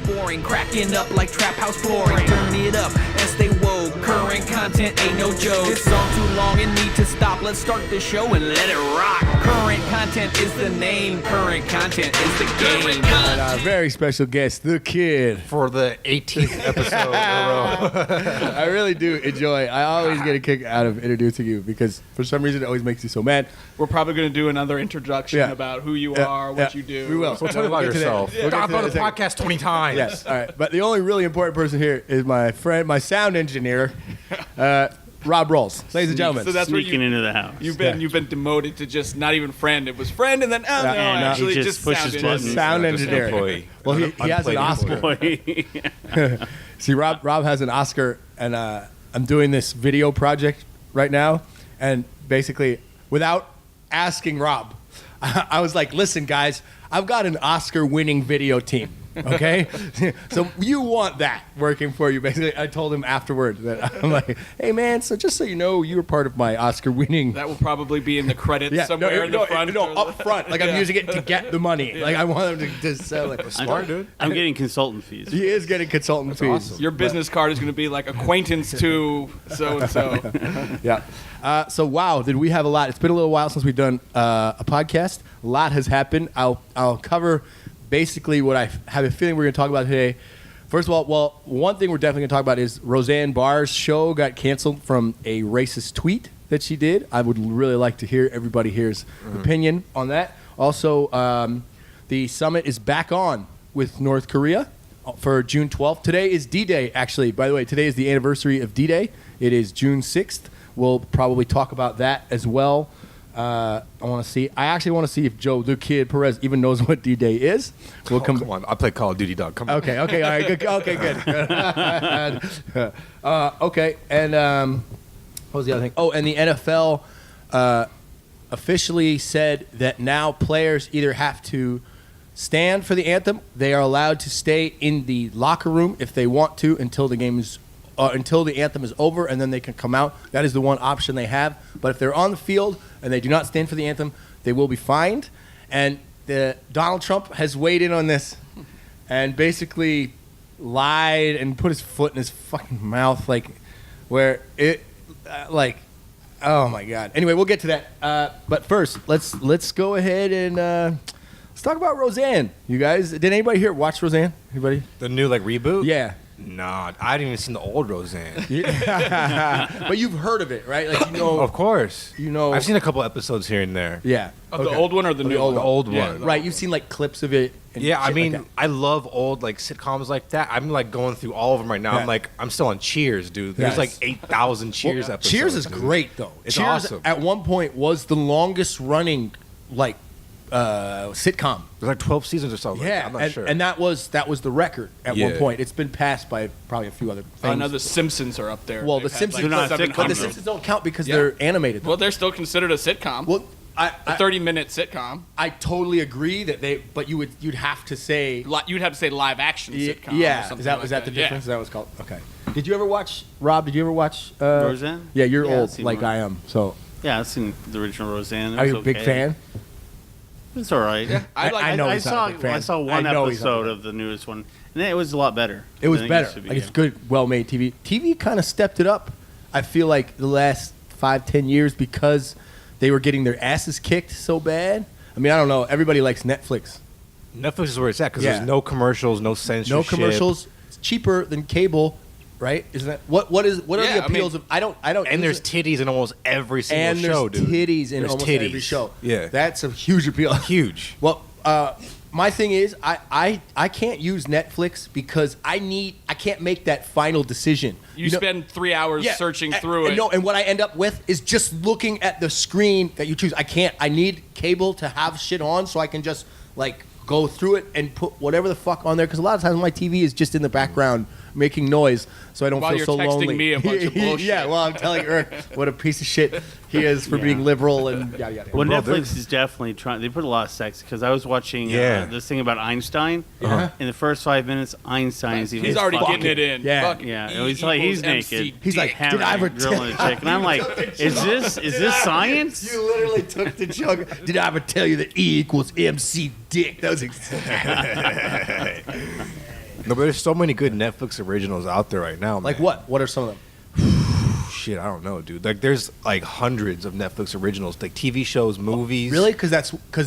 Boring, cracking up like trap house flooring. Turn it up and stay woke. Current content ain't no joke. This song too long and need to stop. Let's start the show and let it rock. Current content is the name. Current content is the game. And our very special guest, the kid. For the 18th episode in a row. I really do enjoy. I always get a kick out of introducing you because for some reason it always makes you so mad. We're probably going to do another introduction about who you are, what you do. We will. So tell me about yourself. We'll I've been on the podcast 20 times. Yes. All right. But the only really important person here is my friend, my sound engineer, Rob Rolls. Ladies and gentlemen. So that's where Sneaking into the house. you've been demoted to just not even friend. It was friend, and then actually he just just pushes sound buttons. engineer. Sound Just an engineer. employee. Well, he has an Unemployed Oscar. See, Rob has an Oscar, and I'm doing this video project right now, and basically, without asking Rob, I was like, listen, guys, I've got an Oscar-winning video team, okay? So you want that working for you, basically. I told him afterward that I'm like, hey, man, so just so you know, you were part of my Oscar-winning. That will probably be in the credits somewhere in the front. No, up front. Like, I'm using it to get the money. Like, I want them to sell it. Smart, dude. I'm getting consultant fees. He is getting consultant fees. awesome. Your business card is going to be like acquaintance to so-and-so. Yeah. So wow, did we have a lot? It's been a little while since we've done a podcast. A lot has happened. I'll cover basically what I have a feeling we're going to talk about today. First of all, well, one thing we're definitely going to talk about is Roseanne Barr's show got canceled from a racist tweet that she did. I would really like to hear everybody here's opinion on that. Also, the summit is back on with North Korea for June 12th. Today is D-Day, actually. By the way, today is the anniversary of D-Day. It is June 6th. We'll probably talk about that as well. I actually want to see if Joe, the kid, Perez, even knows what D-Day is. We'll Come on. I play Call of Duty, dog. Come on. Okay, all right, good. Okay, good. Okay, and what was the other thing? Oh, and the NFL officially said that now players either have to stand for the anthem. They are allowed to stay in the locker room if they want to until the game is until the anthem is over, and then they can come out. That is the one option they have. But if they're on the field and they do not stand for the anthem, they will be fined. And Donald Trump has weighed in on this and basically lied and put his foot in his fucking mouth, like where it, oh my god. Anyway, we'll get to that. But first, let's go ahead and let's talk about Roseanne. You guys, did anybody here watch Roseanne? Anybody? The new reboot? Yeah. Nah, I hadn't even seen the old Roseanne. But you've heard of it, right? Like, you know. Of course. You know. I've seen a couple episodes here and there. Yeah. Of the old one or the new one? The old Yeah, one. Right. You've seen like clips of it. And Yeah, I shit mean, like that. I love old sitcoms like that. I'm going through all of them right now. Yeah. I'm still on Cheers, dude. There's Yes. 8,000 Cheers episodes. Cheers is dude. great though. It's Cheers awesome. at one point was the longest running sitcom. There's 12 seasons or something. Yeah, I'm not and, sure. and that was the record at one Yeah. point. It's been passed by probably a few other things. I know the Simpsons are up there. Well, the They've had, Simpsons, They're not seven sitcoms, but the though. Simpsons don't count because Yeah. they're animated. Well, they're still considered a sitcom. Well, a 30-minute sitcom. I totally agree that but you'd have to say You'd have to say live action sitcom. or yeah. something Is that like was that the Yeah. difference? Is that what it's called? Okay. Did you ever watch Rob? Did you ever watch Roseanne? Yeah, you're Yeah, I've old seen like one. I am. So Yeah, I've seen the original Roseanne. It are was you a big okay. fan? It's all right. Yeah, I know I he's not a saw big fan. I saw I one know he's not a episode big of the newest one, and it was a lot better. It was than better. used to be, Like, it's yeah. good, well-made TV. TV kind of stepped it up. I feel like the last 5-10 years because they were getting their asses kicked so bad. I mean, I don't know. Everybody likes Netflix. Netflix is where it's at because Yeah. there's no commercials, no censorship. No commercials. It's cheaper than cable, right? Isn't that what are Yeah, the appeals of? I don't. And there's titties in almost every single and there's show, dude. titties in There's almost titties. every show. Yeah. That's a huge appeal. Huge. Well, my thing is, I can't use Netflix because I can't make that final decision. You spend 3 hours searching through it. No, and what I end up with is just looking at the screen that you choose. I can't. I need cable to have shit on so I can just go through it and put whatever the fuck on there. Because a lot of times my TV is just in the background making noise, so I don't While feel you're so texting lonely. me a bunch of bullshit. Yeah, well, I'm telling Erik what a piece of shit he is for being liberal and yada yada. Well, Bro, Netflix is definitely trying. They put a lot of sex because I was watching Yeah. this thing about Einstein. In the first 5 minutes, Einstein is even. He's already fucking- getting it in. Yeah. Fuck Yeah, E he's like he's equals MC naked. He's like, hammering, did I ever drilling a chick, and I'm like, is this science? You literally took the joke. Did I ever tell you that E equals MC dick? That was No, but there's so many good Netflix originals out there right now. Like man. what? What are some of them? Shit, I don't know, dude. Like, there's like hundreds of Netflix originals, like TV shows, movies. Really? Because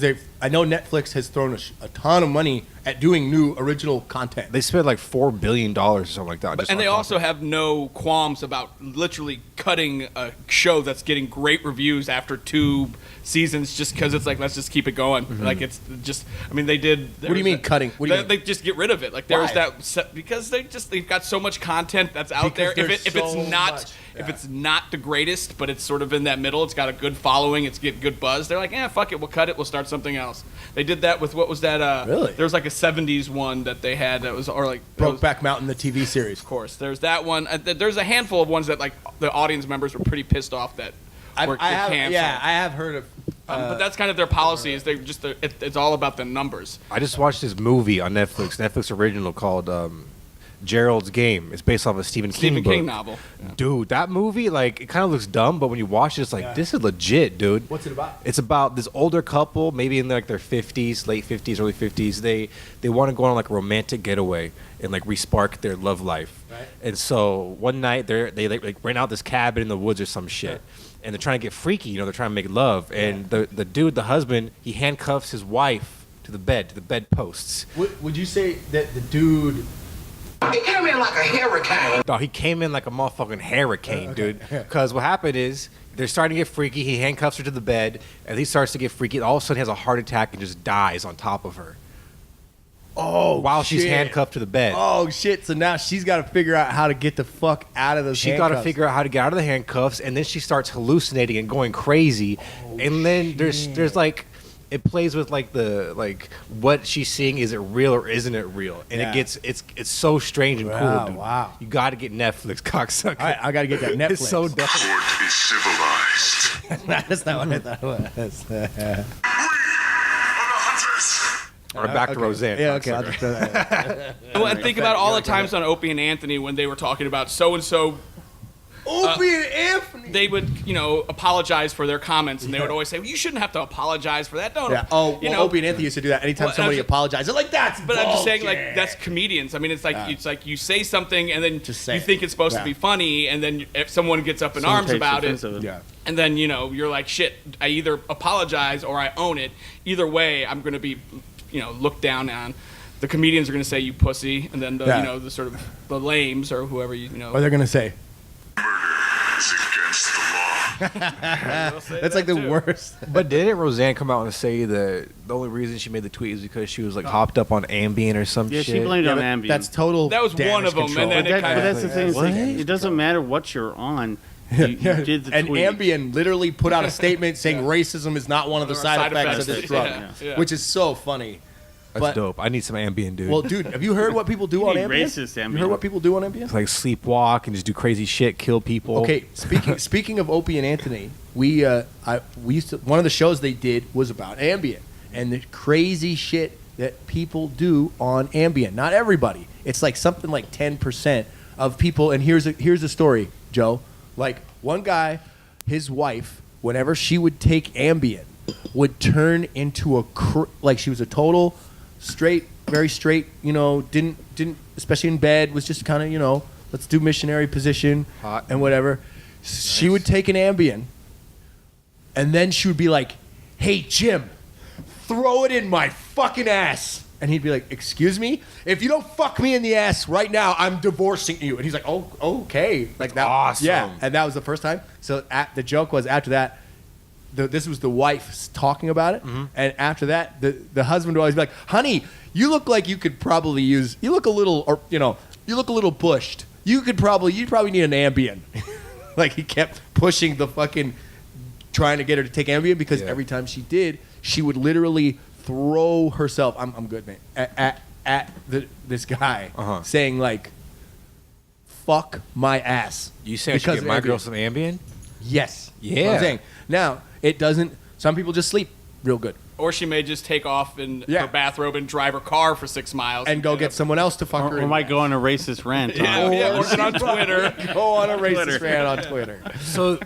they've. I know Netflix has thrown a ton of money at doing new original content. They spent like $4 billion or something like that. And they also have no qualms about literally cutting a show that's getting great reviews after 2 seasons just because it's like, let's just keep it going. Like, it's just, I mean, they did. What do you mean cutting? What do you mean? They just get rid of it. Like, there's Why? because they've got so much content that's out Because there. there's If it's so not much. if it's not the greatest, but it's sort of in that middle, it's got a good following, it's getting good buzz. They're like, fuck it, we'll cut it, we'll start something else. They did that with what was that? Really? There was like a '70s one that they had that was, or like Brokeback Mountain, the TV series. of course. There's that one. There's a handful of ones that like the audience members were pretty pissed off that were canceled. I have heard of. But that's kind of their policy. Is it's all about the numbers. I just watched this movie on Netflix original called Jerold's Game. It's based off a Stephen King book. novel. Yeah. Dude, that movie, like, it kind of looks dumb, but when you watch it, it's like, this is legit, dude. What's it about? It's about this older couple, maybe in like their 50s, late 50s, early 50s. They want to go on like a romantic getaway and like respark their love life. Right. And so one night they like rent out this cabin in the woods or some shit. And they're trying to get freaky, they're trying to make love. And the dude, the husband, he handcuffs his wife to the bed posts. Would you say that the dude? He came in like a hurricane. No, he came in like a motherfucking hurricane, dude. Because what happened is they're starting to get freaky. He handcuffs her to the bed, and he starts to get freaky. All of a sudden, he has a heart attack and just dies on top of her. Oh, while she's shit. handcuffed to the bed. Oh shit! So now she's got to figure out how to get the fuck out of those. She got to figure out how to get out of the handcuffs, and then she starts hallucinating and going crazy. And then there's like, it plays with like what she's seeing. Is it real or isn't it real? And Yeah. it's so strange and Wow, cool, dude. wow. You got to get Netflix, cocksucker. All right, I got to get that Netflix. It's so dumb. Afford to be civilized. That's not what I thought it was. We are the hunters. Or back to Roseanne. Yeah, okay. I'll cocksucker. just throw that. Well, and think about all the times on Opie and Anthony when they were talking about so and so. Opie and Anthony. They would, apologize for their comments, and they would always say, well, "You shouldn't have to apologize for that." Don't. Yeah. Oh, well, Opie and Anthony used to do that anytime Well, somebody I'm- apologized. They're like, "That's." But I'm just saying, like, bullshit." that's comedians. I mean, it's like you say something, and then Just say you it. think it's supposed Yeah. to be funny, and then if someone gets up in Someone arms takes about offense it, of Yeah. and then you're like, "Shit!" I either apologize or I own it. Either way, I'm going to be, looked down on. The comedians are going to say you pussy, and then the Yeah. the sort of the lames or whoever Or they're gonna say. Murder is against the law. That's like the worst. But didn't Roseanne come out and say that the only reason she made the tweet is because she was like hopped up on Ambien or some Yeah, shit? she blamed it Yeah, on but Ambian. that's total. That was one damage of them, control. and then But, it but kind that's the thing. It's like, What? it doesn't matter what you're on. You did the and tweet. Ambien literally put out a statement saying racism is not one of the side effects of this drug, Yeah. which is so funny. That's But- dope. I need some Ambien, dude. Well, dude, have you heard what people do on need Ambien? racist You Ambien. heard what people do on Ambien? It's like sleepwalk and just do crazy shit, kill people. Okay, speaking of Opie and Anthony, we used to, one of the shows they did was about Ambien and the crazy shit that people do on Ambien. Not everybody. It's like something like 10% of people. And here's a story, Joe. Like one guy, his wife, whenever she would take Ambien, would turn into like she was a total straight, very straight. Didn't especially in bed was just kind of let's do missionary position Hot. and whatever. She would take an Ambien, and then she would be like, "Hey Jim, throw it in my fucking ass." And he'd be like, "Excuse me? If you don't fuck me in the ass right now, I'm divorcing you." And he's like, "Oh, okay." Like that. awesome. Yeah, and that was the first time. So the joke was after that. This was the wife talking about it, and after that, the husband would always be like, "Honey, you look like you could probably use. You look a little, or you look a little bushed. You probably need an Ambien." Like he kept pushing the fucking, trying to get her to take Ambien because every time she did, she would literally throw herself. I'm good, man. At this guy, saying like, "Fuck my ass." You say I should get of my Ambien. girl some Ambien? Yes. Yeah. That's what I'm saying. Now, it doesn't. Some people just sleep real good Or she may just take off in Yeah. her bathrobe and drive her car for 6 miles and go get someone else to fuck her. Or might go on a racist rant. Yeah, on or get on Twitter. Go on a racist rant on Twitter. So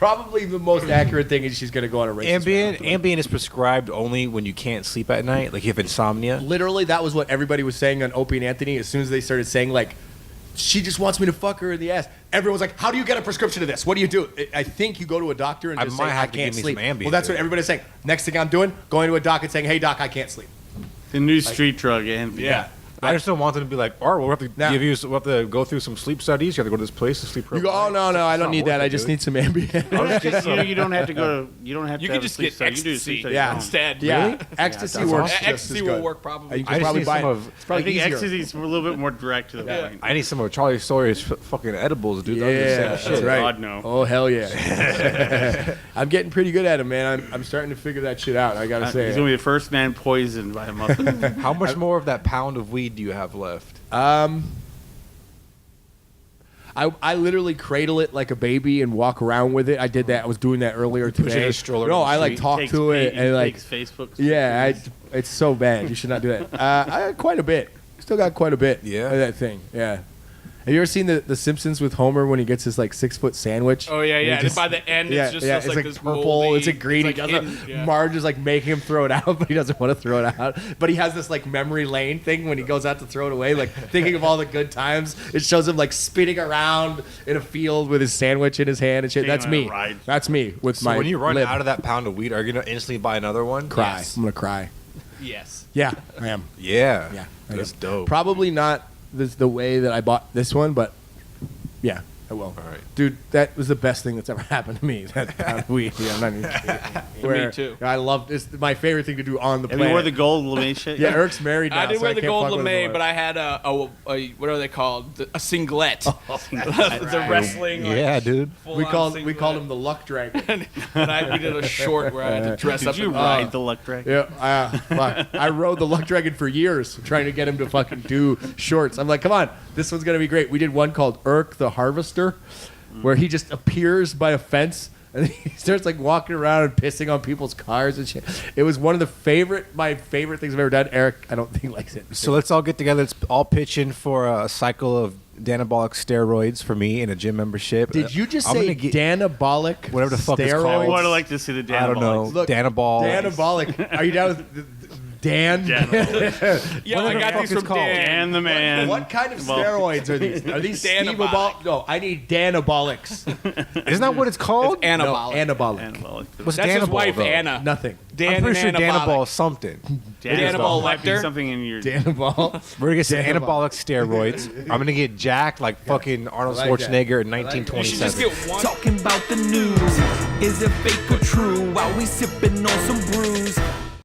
probably the most accurate thing is she's gonna go on a race. Ambien is prescribed only when you can't sleep at night, like if you have insomnia. Literally, that was what everybody was saying on Opie and Anthony. As soon as they started saying like, she just wants me to fuck her in the ass, everyone's like, how do you get a prescription of this? What do you do? I think you go to a doctor and I just might say, have I to can't give me sleep. some Ambien, Well, that's what dude. everybody's saying. Next thing I'm doing, going to a doc and saying, hey doc, I can't sleep. The new street drug, Ambien. Yeah. I just don't want them to be like, all right, we'll have to Now- we'll have to go through some sleep studies. You have to go to this place to sleep. You go, oh no, I don't need that. I just need some Ambien. You don't have to go to. You don't have to. You have can a just sleep get study. You can do a sleep ecstasy study Yeah. at home. instead. Yeah, ecstasy that's works. awesome. just Ecstasy as will good. work probably. You I can just probably need buy some it. of- It's probably I think easier. ecstasy is a little bit more direct to the point. I need some of Charlie Sawyer's fucking edibles, dude. Yeah, Those are the same that's shit. right. God, no. Oh hell yeah! I'm getting pretty good at it, man. I'm starting to figure that shit out. I gotta He's say. gonna be the first man poisoned by a muffin. How much more of that pound of weed do you have left? I literally cradle it like a baby and walk around with it. I did that. I was doing that earlier push it in today. a stroller No, down the I like street. talk Takes to it pa- and like takes Facebook. yeah. It's so bad. You should not do that. I got quite a bit. Still got quite a bit. Yeah? Of that thing. Yeah. Have you ever seen the Simpsons with Homer when he gets his like 6-foot sandwich? Oh yeah, And he yeah. And just- by the end, yeah, it's just yeah, it's it's like like this purple. moldy, It's like green. it's He like doesn't. hidden, yeah. Marge is like making him throw it out, but he doesn't want to throw it out. But he has this like memory lane thing when he goes out to throw it away, like thinking of all the good times. It shows him like spinning around in a field with his sandwich in his hand and shit. Taking That's on a me. ride. That's me with So my. when you run lip. out of that pound of weed, are you gonna instantly buy another one? cry, Yes. I'm gonna cry. Yes. Yeah, I am. Yeah. Yeah, I That's am. dope. Probably not the way that I bought this one, but yeah, I will. All right. Dude, that was the best thing that's ever happened to me. That pound of weed. Yeah, I'm not even kidding. Where too. I love this. My favorite thing to do on the Have planet. you wore the gold lame shit? Yeah, Eric's married now. I didn't so wear the can't gold fuck with him lame, anymore. but I had a what are they called? A singlet. The wrestling. Like, Yeah, dude. we full-on called him singlet. the Luck Dragon. And we did a short where I had to dress up. Did you in ride the luck drag? Yeah, fuck. I rode the Luck Dragon for years, trying to get him to fucking do shorts. I'm like, come on, this one's gonna be great. We did one called Erik the Harvester, where he just appears by a fence and he starts like walking around and pissing on people's cars and shit. It was one of my favorite things I've ever done. Eric, I don't think likes it. So let's all get together. Let's all pitch in for a cycle of danabolic steroids for me and a gym membership. Did you just I'm say gonna get danabolic? whatever the fuck it's steroids? I called. would like to see the I don't know. Danabolics. Look, Danabol. Danabolic. Are you down with Dan? Danabolics. Yeah, I Whatever the got fuck these it's from called. Dan. Dan the man. What kind of Well, steroids are these? Are these Danabolic. Steve-abol- No, I need Danabolics. Isn't that what it's called? It's anabolic. No, anabolic. Danabolic. What's That's his Danabol, wife, though? Anna. Nothing. Dan I'm pretty sure and Danabol anabolic. is something. Danabol might be Lecter? something in your. Danabol. We're gonna get some Danabol. anabolic steroids. I'm gonna get jacked like fucking Arnold I like that. Schwarzenegger in You should just 1927. get one. Talking about the news. Is it fake or true? While we sipping on some brews.